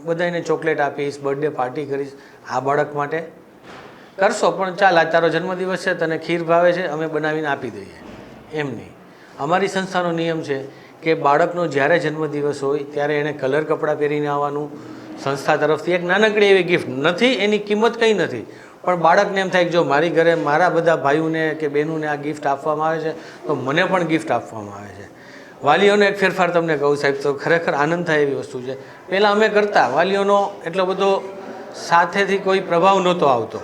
[SPEAKER 2] બધાને ચોકલેટ આપીશ, બર્થડે પાર્ટી કરીશ. આ બાળક માટે કરશો પણ ચાલ આજ તારો જન્મદિવસ છે, તને ખીર ભાવે છે, અમે બનાવીને આપી દઈએ, એમ નહીં. અમારી સંસ્થાનો નિયમ છે કે બાળકનો જ્યારે જન્મદિવસ હોય ત્યારે એણે કલર કપડાં પહેરીને આવવાનું. સંસ્થા તરફથી એક નાનકડી એવી ગિફ્ટ નથી, એની કિંમત કંઈ નથી, પણ બાળકને એમ થાય કે જો મારી ઘરે મારા બધા ભાઈઓને કે બહેનોને આ ગિફ્ટ આપવામાં આવે છે તો મને પણ ગિફ્ટ આપવામાં આવે છે. વાલીઓનો એક ફેરફાર તમને કહું સાહેબ તો ખરેખર આનંદ થાય એવી વસ્તુ છે. પહેલાં અમે કરતા, વાલીઓનો એટલો બધો સાથેથી કોઈ પ્રભાવ નહોતો આવતો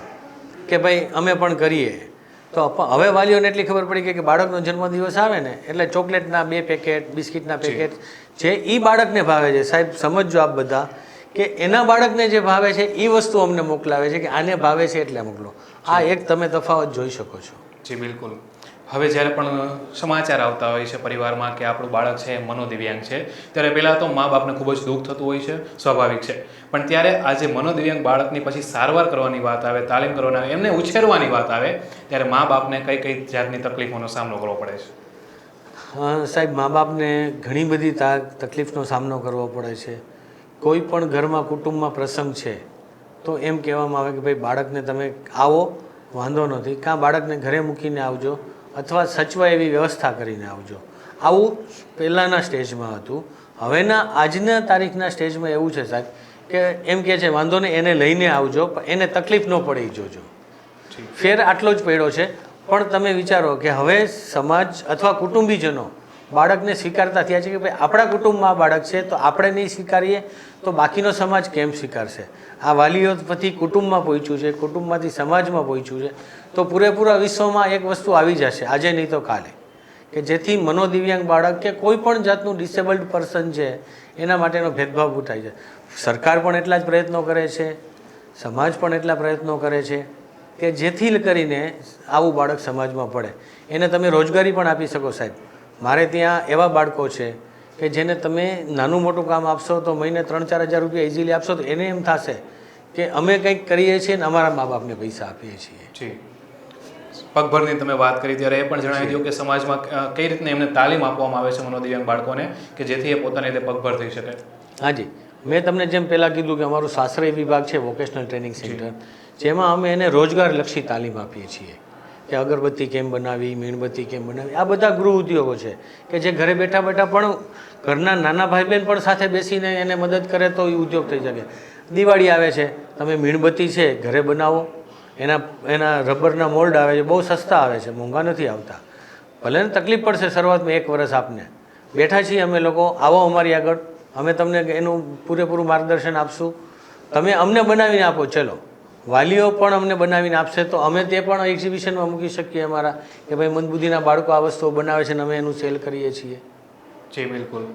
[SPEAKER 2] કે ભાઈ અમે પણ કરીએ. તો હવે વાલીઓને એટલી ખબર પડી કે બાળકનો જન્મદિવસ આવે ને એટલે ચોકલેટના 2 પેકેટ, બિસ્કિટના પેકેટ જે એ બાળકને ભાવે છે, સાહેબ સમજજો આપ બધા કે એના બાળકને જે ભાવે છે એ વસ્તુ અમને મોકલાવે છે કે આને ભાવે છે એટલે મોકલો. આ એક તમે તફાવત જોઈ શકો છો.
[SPEAKER 1] જી બિલકુલ. હવે જ્યારે પણ સમાચાર આવતા હોય છે પરિવારમાં કે આપણું બાળક છે મનોદિવ્યાંગ છે, ત્યારે પહેલાં તો મા બાપને ખૂબ જ દુઃખ થતું હોય છે, સ્વાભાવિક છે. પણ ત્યારે આજે મનોદિવ્યાંગ બાળકની પછી સારવાર કરવાની વાત આવે, તાલીમ કરવાની આવે, એમને ઉછેરવાની વાત આવે ત્યારે મા બાપને કઈ કઈ જાતની તકલીફોનો સામનો કરવો પડે છે?
[SPEAKER 2] હા સાહેબ, મા બાપને ઘણી બધી તકલીફનો સામનો કરવો પડે છે. કોઈ પણ ઘરમાં કુટુંબમાં પ્રસંગ છે તો એમ કહેવામાં આવે કે ભાઈ બાળકને તમે આવો, વાંધો નથી, કાં બાળકને ઘરે મૂકીને આવજો અથવા સચવાય એવી વ્યવસ્થા કરીને આવજો. આવું પહેલાંના સ્ટેજમાં હતું. હવેના આજના તારીખના સ્ટેજમાં એવું છે સાહેબ કે એમ કહે છે વાંધો નહીં એને લઈને આવજો પણ એને તકલીફ ન પડે ઈ જોજો. ફેર આટલો જ પડ્યો છે. પણ તમે વિચારો કે હવે સમાજ અથવા કુટુંબીજનો બાળકને સ્વીકારતા થયા છે કે ભાઈ આપણા કુટુંબમાં બાળક છે તો આપણે નહીં સ્વીકારીએ તો બાકીનો સમાજ કેમ સ્વીકારશે. આ વાલીઓ પછી કુટુંબમાં પહોંચ્યું છે, કુટુંબમાંથી સમાજમાં પહોંચ્યું છે, તો પૂરેપૂરા વિશ્વમાં એક વસ્તુ આવી જશે આજે નહીં તો કાલે, કે જેથી મનોદિવ્યાંગ બાળક કે કોઈ પણ જાતનું ડિસેબલ્ડ પર્સન છે એના માટેનો ભેદભાવ ઉઠાય છે. સરકાર પણ એટલા જ પ્રયત્નો કરે છે, સમાજ પણ એટલા પ્રયત્નો કરે છે કે જેથી કરીને આવું બાળક સમાજમાં પડે. એને તમે રોજગારી પણ આપી શકો સાહેબ. મારે ત્યાં એવા બાળકો છે કે જેને તમે નાનું મોટું કામ આપશો તો મહિને 3-4 હજાર રૂપિયા ઇઝીલી આપશો તો એને એમ થશે કે અમે કંઈક કરીએ છીએ ને અમારા મા બાપને પૈસા આપીએ છીએ.
[SPEAKER 1] જી, પગભરની તમે વાત કરી ત્યારે એ પણ જણાવી દો કે સમાજમાં કઈ રીતને એમને તાલીમ આપવામાં આવે છે મનોદિવ્યાંગ બાળકોને કે જેથી એ પોતાની રીતે પગભર થઈ શકે.
[SPEAKER 2] હાજી, મેં તમને જેમ પહેલાં કીધું કે અમારું સાસરે વિભાગ છે વોકેશનલ ટ્રેનિંગ સેન્ટર, જેમાં અમે એને રોજગારલક્ષી તાલીમ આપીએ છીએ કે અગરબત્તી કેમ બનાવી, મીણબત્તી કેમ બનાવી. આ બધા ગૃહ ઉદ્યોગો છે કે જે ઘરે બેઠા બેઠા પણ ઘરના નાના ભાઈ બહેન પણ સાથે બેસીને એને મદદ કરે તો એ ઉદ્યોગ થઈ શકે. દિવાળી આવે છે, તમે મીણબત્તી છે ઘરે બનાવો, એના રબરના મોલ્ડ આવે છે, બહુ સસ્તા આવે છે, મોંઘા નથી આવતા. ભલે ને તકલીફ પડશે શરૂઆતમાં 1 વર્ષ આપને, બેઠા છીએ અમે લોકો, આવો અમારી આગળ, અમે તમને એનું પૂરેપૂરું માર્ગદર્શન આપશું, તમે અમને બનાવીને આપો. ચલો, વાલીઓ પણ અમને બનાવીને આપશે તો અમે તે પણ એક્ઝિબિશનમાં મૂકી શકીએ અમારા કે ભાઈ મંદબુદ્ધિના બાળકો આ વસ્તુઓ બનાવે છે અને અમે એનું સેલ કરીએ છીએ.
[SPEAKER 1] જી બિલકુલ.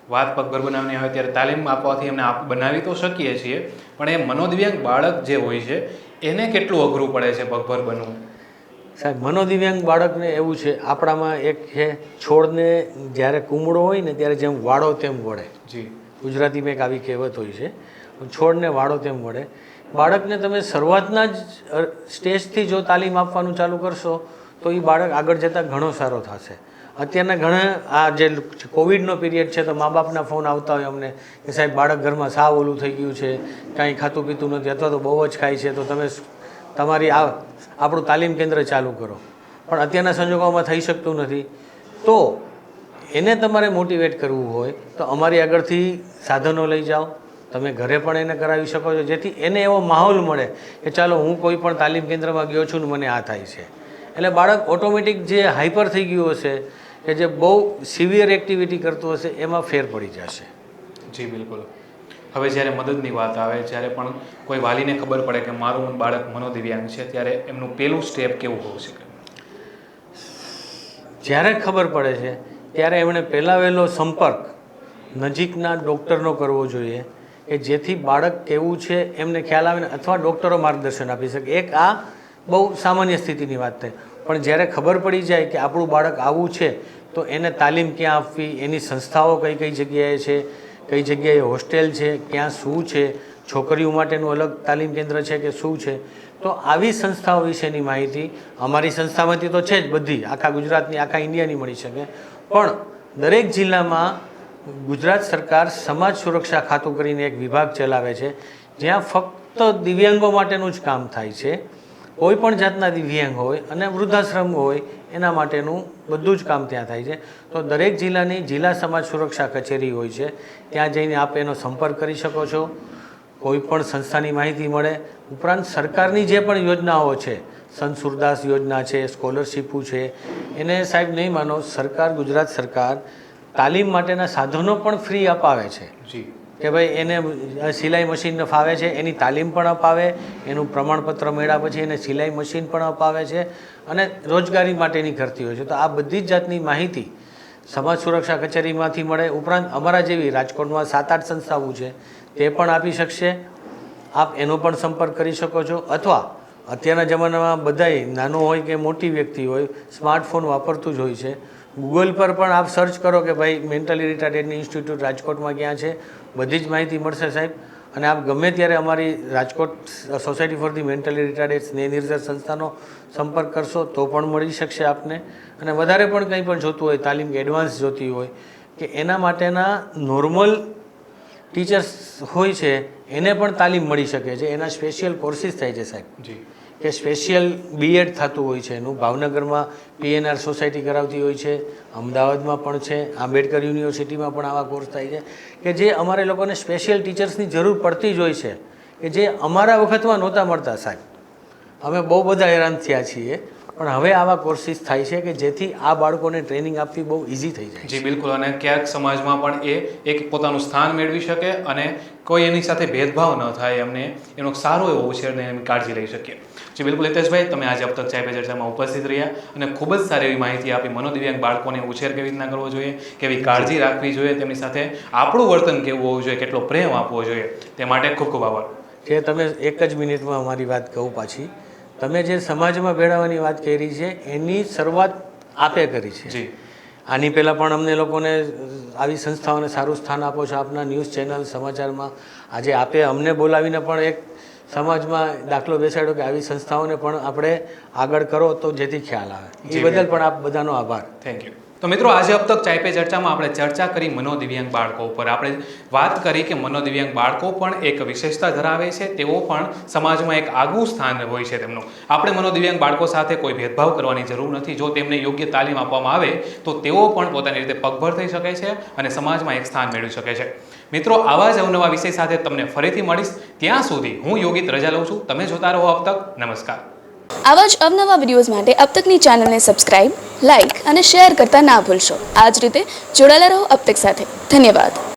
[SPEAKER 1] વાત પગભર બનાવવાની આવે ત્યારે તાલીમ આપવાથી એમને બનાવી તો શકીએ છીએ, પણ એ મનોદિવ્યાંગ બાળક જે હોય છે એને કેટલું અઘરું પડે છે પગભર બનવું?
[SPEAKER 2] સાહેબ, મનોદિવ્યાંગ બાળકને એવું છે, આપણામાં એક છે છોડને જ્યારે કુમળો હોય ને ત્યારે જેમ વાળો તેમ વળે.
[SPEAKER 1] જી,
[SPEAKER 2] ગુજરાતીમાં એક આવી કહેવત હોય છે, છોડને વાળો તેમ વળે. બાળકને તમે શરૂઆતના જ સ્ટેજથી જો તાલીમ આપવાનું ચાલુ કરશો તો એ બાળક આગળ જતાં ઘણો સારો થશે. અત્યારના ઘણા આ જે કોવિડનો પીરિયડ છે તો મા બાપના ફોન આવતા હોય અમને કે સાહેબ બાળક ઘરમાં સાવ ઓલું થઈ ગયું છે, કાંઈ ખાતું પીતું નથી અથવા તો બહુ જ ખાય છે, તો તમે તમારી આપણું તાલીમ કેન્દ્ર ચાલુ કરો. પણ અત્યારના સંજોગોમાં થઈ શકતું નથી. તો એને તમારે મોટિવેટ કરવું હોય તો અમારી આગળથી સાધનો લઈ જાઓ, તમે ઘરે પણ એને કરાવી શકો છો, જેથી એને એવો માહોલ મળે કે ચાલો હું કોઈ પણ તાલીમ કેન્દ્રમાં ગયો છું ને મને આ થાય છે. એટલે બાળક ઓટોમેટિક જે હાઈપર થઈ ગયું હશે કે જે બહુ સિવિયર એક્ટિવિટી કરતું હશે એમાં ફેર પડી જશે.
[SPEAKER 1] જી બિલકુલ. હવે જ્યારે મદદની વાત આવે, જ્યારે પણ કોઈ વાલીને ખબર પડે કે મારું બાળક મનોદિવ્યાંગ છે, ત્યારે એમનું પહેલું સ્ટેપ કેવું હોવું શકે?
[SPEAKER 2] જ્યારે ખબર પડે છે ત્યારે એમણે પહેલાં વહેલો સંપર્ક નજીકના ડૉક્ટરનો કરવો જોઈએ કે જેથી બાળક કેવું છે એમને ખ્યાલ આવે ને અથવા ડૉક્ટરો માર્ગદર્શન આપી શકે. એક આ બહુ સામાન્ય સ્થિતિની વાત થાય, પણ જ્યારે ખબર પડી જાય કે આપણું બાળક આવું છે તો એને તાલીમ ક્યાં આપવી, એની સંસ્થાઓ કઈ કઈ જગ્યાએ છે, કઈ જગ્યાએ હોસ્ટેલ છે, ક્યાં શું છે, છોકરીઓ માટેનું અલગ તાલીમ કેન્દ્ર છે કે શું છે, તો આવી સંસ્થાઓ વિશેની માહિતી અમારી સંસ્થામાંથી તો છે જ બધી, આખા ગુજરાતની આખા ઇન્ડિયાની મળી શકે. પણ દરેક જિલ્લામાં ગુજરાત સરકાર સમાજ સુરક્ષા ખાતું કરીને એક વિભાગ ચલાવે છે જ્યાં ફક્ત દિવ્યાંગો માટેનું જ કામ થાય છે. કોઈ પણ જાતના દિવ્યાંગ હોય અને વૃદ્ધાશ્રમ હોય એના માટેનું બધું જ કામ ત્યાં થાય છે. તો દરેક જિલ્લાની જિલ્લા સમાજ સુરક્ષા કચેરી હોય છે, ત્યાં જઈને આપ એનો સંપર્ક કરી શકો છો, કોઈ પણ સંસ્થાની માહિતી મળે. ઉપરાંત સરકારની જે પણ યોજનાઓ છે, સંત સુરદાસ યોજના છે, સ્કોલરશીપો છે, એને સાહેબ નહીં માનો, સરકાર, ગુજરાત સરકાર તાલીમ માટેના સાધનો પણ ફ્રી અપાવે છે.
[SPEAKER 1] જી,
[SPEAKER 2] કે ભાઈ એને સિલાઈ મશીન ફાવે છે એની તાલીમ પણ અપાવે, એનું પ્રમાણપત્ર મેળવ્યા પછી એને સિલાઈ મશીન પણ અપાવે છે અને રોજગારી માટેની કરતી હોય છે. તો આ બધી જ જાતની માહિતી સમાજ સુરક્ષા કચેરીમાંથી મળે. ઉપરાંત અમારા જેવી રાજકોટમાં 7-8 સંસ્થાઓ છે તે પણ આપી શકશે. આપ એનો પણ સંપર્ક કરી શકો છો. અથવા અત્યારના જમાનામાં બધાય નાનો હોય કે મોટી વ્યક્તિ હોય સ્માર્ટફોન વાપરતું જ હોય છે. ગૂગલ પર પણ આપ સર્ચ કરો કે ભાઈ મેન્ટલી રિટાર્ડેડની ઇન્સ્ટિટ્યૂટ રાજકોટમાં ક્યાં છે, બધી જ માહિતી મળશે સાહેબ. અને આપ ગમે ત્યારે અમારી Rajkot society for the mentally retarded સ્નેહનિર્જર સંસ્થાનો સંપર્ક કરશો તો પણ મળી શકશે આપને. અને વધારે પણ કંઈ પણ જોતું હોય, તાલીમ એડવાન્સ જોતી હોય કે એના માટેના નોર્મલ ટીચર્સ હોય છે એને પણ તાલીમ મળી શકે છે, એના સ્પેશિયલ કોર્સિસ થાય છે સાહેબ.
[SPEAKER 1] જી,
[SPEAKER 2] કે સ્પેશિયલ બીએડ થતું હોય છે એનું. ભાવનગરમાં PNR સોસાયટી કરાવતી હોય છે, અમદાવાદમાં પણ છે, આંબેડકર યુનિવર્સિટીમાં પણ આવા કોર્સ થાય છે કે જે અમારે લોકોને સ્પેશિયલ ટીચર્સની જરૂર પડતી જ હોય છે કે જે અમારા વખતમાં નહોતા મળતા સાહેબ. અમે બહુ બધા હેરાન થયા છીએ, પણ હવે આવા કોર્સિસ થાય છે કે જેથી આ બાળકોને ટ્રેનિંગ આપવી બહુ ઇઝી થઈ જાય.
[SPEAKER 1] જી બિલકુલ, અને ક્યાંક સમાજમાં પણ એ એક પોતાનું સ્થાન મેળવી શકે અને કોઈ એની સાથે ભેદભાવ ન થાય, એમને એનો સારો એવો ઉછેરને એની કાળજી લઈ શકીએ. જી બિલકુલ હિતેશભાઈ, તમે આજે અબ તક ચાય પે ચર્ચામાં ઉપસ્થિત રહ્યા અને ખૂબ જ સારી એવી માહિતી આપી. મનોદિવ્યાંગ બાળકોને ઉછેર કેવી રીતના કરવો જોઈએ, કેવી કાળજી રાખવી જોઈએ, તેમની સાથે આપણું વર્તન કેવું હોવું જોઈએ, કેટલો પ્રેમ આપવો જોઈએ, તે માટે ખૂબ ખૂબ આભાર.
[SPEAKER 2] જે તમે એક જ મિનિટમાં અમારી વાત કહું પાછી, તમે જે સમાજમાં ભેળવવાની વાત કરી છે એની શરૂઆત આપે કરી છે.
[SPEAKER 1] જી,
[SPEAKER 2] આની પહેલાં પણ અમને લોકોને આવી સંસ્થાઓને સારું સ્થાન આપો છો આપના ન્યૂઝ ચેનલ સમાચારમાં. આજે આપે અમને બોલાવીને પણ એક સમાજમાં દાખલો બેસાડ્યો કે આવી સંસ્થાઓને પણ આપણે આગળ કરો તો જેથી ખ્યાલ આવે. એ બદલ પણ આપ બધાનો આભાર.
[SPEAKER 1] Thank you. તો મિત્રો, આજે અબ તક ચાય પે ચર્ચામાં આપણે ચર્ચા કરી મનોદિવ્યાંગ બાળકો ઉપર. આપણે વાત કરી કે મનોદિવ્યાંગ બાળકો પણ એક વિશેષતા ધરાવે છે, તેઓ પણ સમાજમાં એક આગવું સ્થાન હોય છે તેમનું. આપણે મનોદિવ્યાંગ બાળકો સાથે કોઈ ભેદભાવ કરવાની જરૂર નથી. જો તેમને યોગ્ય તાલીમ આપવામાં આવે તો તેઓ પણ પોતાની રીતે પગભર થઈ શકે છે અને સમાજમાં એક સ્થાન મેળવી શકે છે. મિત્રો, આવા જ અવનવા વિષય સાથે તમને ફરીથી મળીશ. ત્યાં સુધી હું યોગિત રજા લઉં છું. તમે જોતા રહો અબ તક. નમસ્કાર.
[SPEAKER 4] આવા જ અવનવા વિડીયોઝ માટે અબ તકની ચેનલને સબસ્ક્રાઇબ, લાઇક અને શેર કરતા ના ભૂલશો. આ જ રીતે જોડાયેલા રહો અબ તક સાથે. ધન્યવાદ.